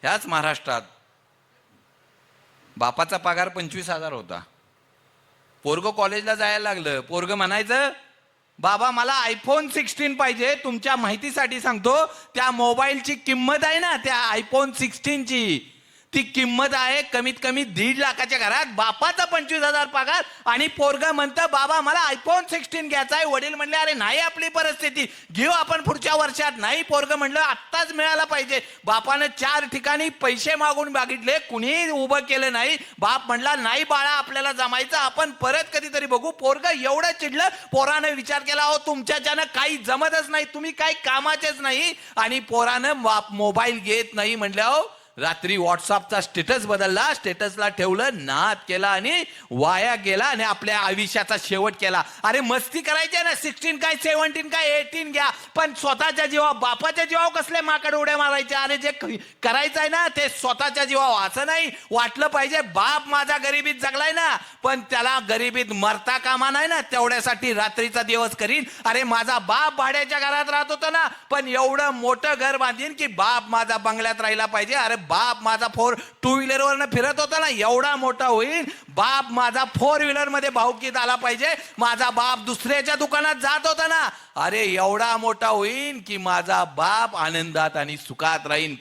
ह्याच महाराष्ट्रात बापाचा पगार 25,000 होता. पोरग कॉलेजला जायला लागलं. पोरग म्हणायचं, बाबा मला आयफोन 16 पाहिजे. तुमच्या माहितीसाठी सांगतो, त्या मोबाईलची किंमत आहे ना, त्या आयफोन 16ची ती किंमत आहे कमीत कमी 1.5 लाखाच्या घरात. बापाचा 25,000 पगार आणि पोरग म्हणतं, बाबा मला आयफोन 16 घ्यायचा आहे. वडील म्हणले, अरे नाही आपली परिस्थिती, घेऊ आपण पुढच्या वर्षात. नाही. पोरग म्हणलं आत्ताच मिळाला पाहिजे. बापानं 4 ठिकाणी पैसे मागून मागितले, कुणी उभं केलं नाही. बाप म्हणला, नाही बाळा आपल्याला जमायचं, आपण परत कधीतरी बघू. पोरग एवढं चिडलं. पोरानं विचार केला, अहो तुमच्याच्यानं काही जमतच नाही, तुम्ही काही कामाचेच नाही. आणि पोरानं मोबाईल घेत नाही म्हणलं. अहो रात्री व्हॉट्सअपचा स्टेटस बदलला, स्टेटसला ठेवलं, नाद केला आणि वाया गेला आणि आपल्या आयुष्याचा शेवट केला. अरे मस्ती करायची ना, 16 काय 17 काय 18 घ्या, पण स्वतःच्या जीवा बापाच्या जीवावर कसले माकड उड्या मारायचे. अरे जे करायचं आहे ना ते स्वतःच्या जीवावर. असं नाही वाटलं पाहिजे बाप माझा गरिबीत जगलाय ना, पण त्याला गरिबीत मरता कामा नाही ना, तेवढ्यासाठी रात्रीचा दिवस करीन. अरे माझा बाप भाड्याच्या घरात राहत होता ना, पण एवढं मोठं घर बांधीन की बाप माझा बंगल्यात राहिला पाहिजे. अरे बाप माझा 2 व्हीलरवरनं फिरत होता ना, एवढा मोठा होईल. बाप माझा 4 व्हीलर मध्ये भाऊकीत आला पाहिजे. माझा बाप दुसऱ्याच्या दुकानात जात होता ना, अरे एवढा मोठा होईल की माझा बाप आनंदात आणि सुखात राहीन.